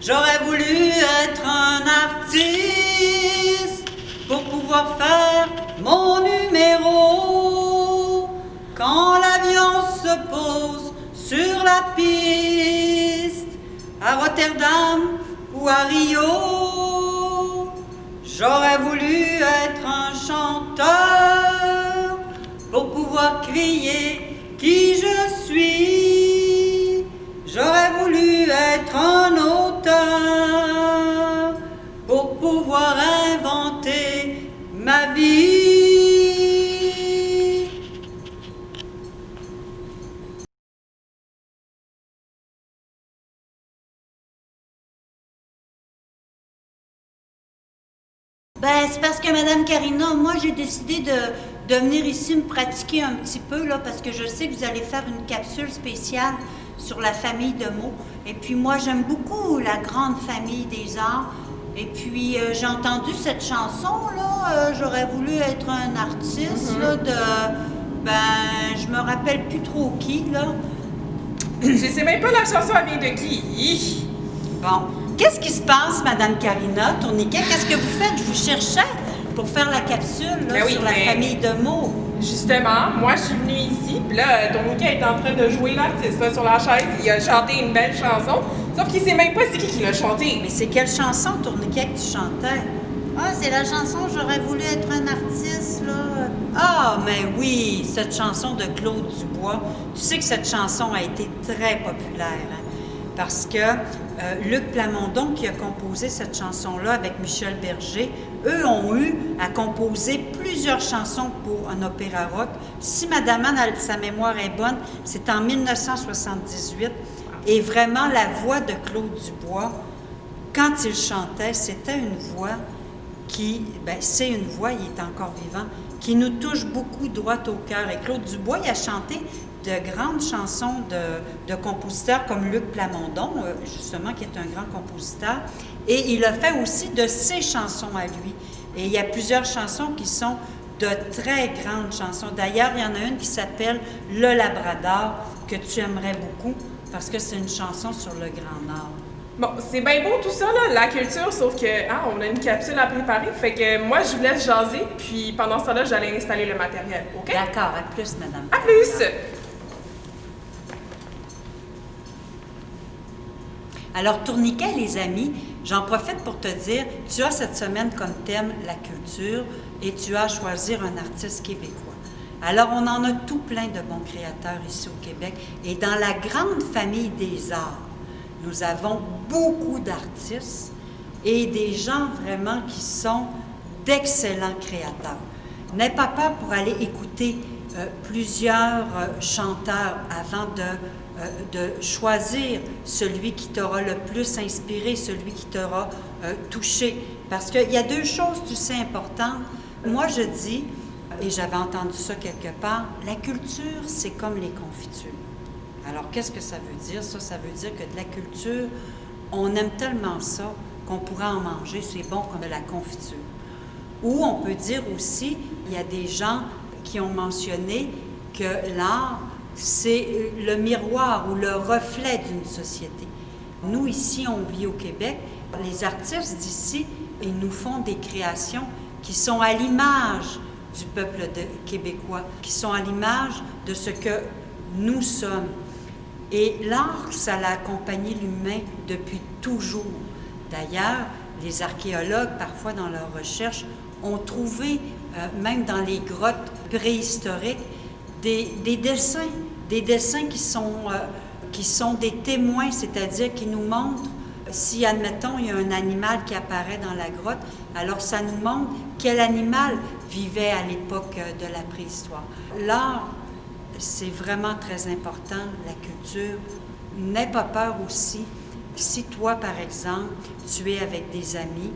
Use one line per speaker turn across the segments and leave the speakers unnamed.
J'aurais voulu être un artiste pour pouvoir faire mon numéro quand l'avion se pose sur la piste à Rotterdam ou à Rio. J'aurais voulu être un chanteur pour pouvoir crier qui je suis. J'aurais voulu être un auteur pour pouvoir inventer ma vie.
Ben, c'est parce que Madame Karina, moi j'ai décidé de venir ici me pratiquer un petit peu, là, parce que je sais que vous allez faire une capsule spéciale sur la famille de mots. Et puis moi, j'aime beaucoup la grande famille des arts. Et puis j'ai entendu cette chanson, là, j'aurais voulu être un artiste, là, je me rappelle plus trop qui, là.
Je sais même pas la chanson, elle vient de qui?
Bon. Qu'est-ce qui se passe, Madame Karina, Tourniquet? Qu'est-ce que vous faites? Je vous cherchais pour faire la capsule là, sur la famille de mots.
Justement, moi je suis venue ici, puis là, Tourniquet est en train de jouer l'artiste là, sur la chaise. Il a chanté une belle chanson, sauf qu'il sait même pas c'est qui l'a chanté.
Mais c'est quelle chanson, Tourniquet, que tu chantais? Ah, c'est la chanson J'aurais voulu être un artiste, là. Ah, mais oui, cette chanson de Claude Dubois. Tu sais que cette chanson a été très populaire, hein? Parce que Luc Plamondon, qui a composé cette chanson-là avec Michel Berger, eux ont eu à composer plusieurs chansons pour un opéra rock. Si Madame Anne, sa mémoire est bonne, c'est en 1978. Et vraiment, la voix de Claude Dubois, quand il chantait, c'était une voix qui, c'est une voix, il est encore vivant, qui nous touche beaucoup droit au cœur. Et Claude Dubois, il a chanté de grandes chansons de compositeurs comme Luc Plamondon, justement, qui est un grand compositeur. Et il a fait aussi de ses chansons à lui. Et il y a plusieurs chansons qui sont de très grandes chansons. D'ailleurs, il y en a une qui s'appelle « Le Labrador », que tu aimerais beaucoup, parce que c'est une chanson sur le Grand Nord.
Bon, c'est bien beau tout ça, là, la culture, sauf que on a une capsule à préparer. Fait que moi, je vous laisse jaser, puis pendant ce temps-là, j'allais installer le matériel, OK?
D'accord, à plus, madame.
À plus!
Alors, Tourniquet, les amis, j'en profite pour te dire, tu as cette semaine comme thème la culture et tu as à choisir un artiste québécois. Alors, on en a tout plein de bons créateurs ici au Québec et dans la grande famille des arts, nous avons beaucoup d'artistes et des gens vraiment qui sont d'excellents créateurs. N'aie pas peur pour aller écouter plusieurs chanteurs avant de choisir celui qui t'aura le plus inspiré, celui qui t'aura touché. Parce qu'il y a deux choses, tu sais, importantes. Moi, je dis, et j'avais entendu ça quelque part, la culture, c'est comme les confitures. Alors, qu'est-ce que ça veut dire, ça? Ça veut dire que de la culture, on aime tellement ça qu'on pourrait en manger, c'est bon comme de la confiture. Ou on peut dire aussi, il y a des gens qui ont mentionné que l'art, c'est le miroir ou le reflet d'une société. Nous, ici, on vit au Québec. Les artistes d'ici, ils nous font des créations qui sont à l'image du peuple québécois, qui sont à l'image de ce que nous sommes. Et l'art, ça l'a accompagné l'humain depuis toujours. D'ailleurs, les archéologues, parfois dans leurs recherches, ont trouvé, même dans les grottes préhistoriques, des dessins qui sont des témoins, c'est-à-dire qui nous montrent, si, admettons, il y a un animal qui apparaît dans la grotte, alors ça nous montre quel animal vivait à l'époque de la préhistoire. L'art, c'est vraiment très important, la culture. N'aie pas peur aussi. Si toi, par exemple, tu es avec des amis,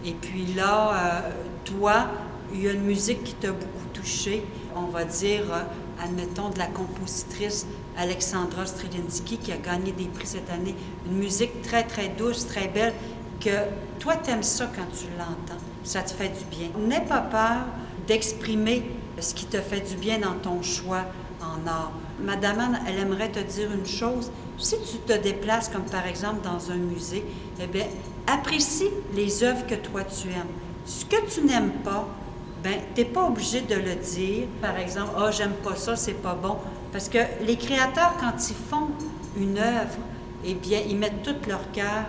et puis là, toi, il y a une musique qui t'a beaucoup touché, on va dire, admettons, de la compositrice Alexandra Strelinski, qui a gagné des prix cette année, une musique très, très douce, très belle, que toi, tu aimes ça quand tu l'entends, ça te fait du bien. N'aie pas peur d'exprimer ce qui te fait du bien dans ton choix en art. Madame Anne, elle aimerait te dire une chose. Si tu te déplaces, comme par exemple dans un musée, eh bien, apprécie les œuvres que toi tu aimes. Ce que tu n'aimes pas, ben, tu n'es pas obligé de le dire. Par exemple, « Ah, j'aime pas ça, c'est pas bon. » Parce que les créateurs, quand ils font une œuvre, eh bien, ils mettent tout leur cœur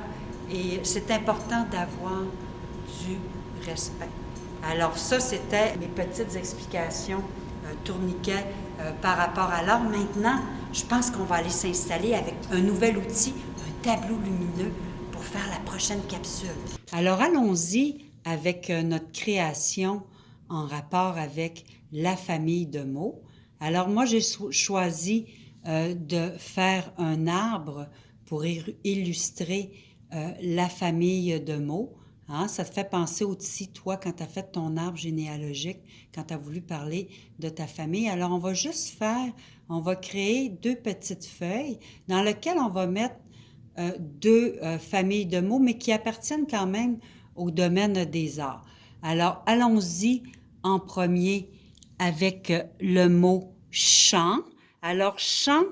et c'est important d'avoir du respect. Alors ça, c'était mes petites explications tourniquet par rapport à l'art. Maintenant, je pense qu'on va aller s'installer avec un nouvel outil, un tableau lumineux pour faire la prochaine capsule. Alors allons-y avec notre création en rapport avec la famille de mots. Alors moi, j'ai choisi de faire un arbre pour illustrer la famille de mots. Hein? Ça te fait penser aussi, toi, quand tu as fait ton arbre généalogique, quand tu as voulu parler de ta famille. Alors, on va créer 2 petites feuilles dans lesquelles on va mettre 2 familles de mots, mais qui appartiennent quand même au domaine des arts. Alors, allons-y en premier avec le mot « chant ». Alors, « chant »,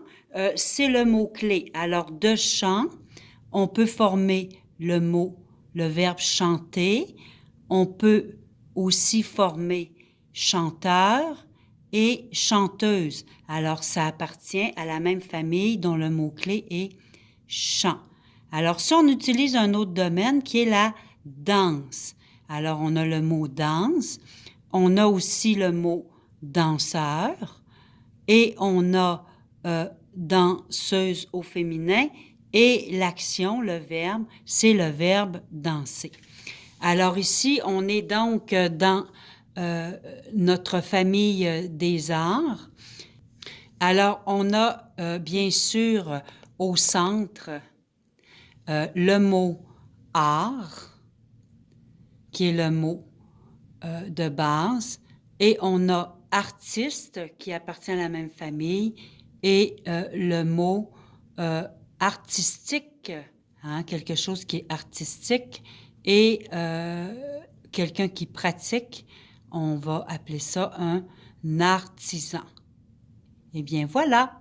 c'est le mot-clé. Alors, de « chant », on peut former le verbe chanter. On peut aussi former chanteur et chanteuse. Alors, ça appartient à la même famille dont le mot-clé est chant. Alors, si on utilise un autre domaine qui est la danse, alors on a le mot danse, on a aussi le mot danseur et on a danseuse au féminin. Et l'action, le verbe, c'est le verbe danser. Alors ici, on est donc dans notre famille des arts. Alors, on a bien sûr au centre le mot art, qui est le mot de base, et on a artiste, qui appartient à la même famille, et le mot artistique, hein, quelque chose qui est artistique, et quelqu'un qui pratique, on va appeler ça un artisan. Eh bien, voilà!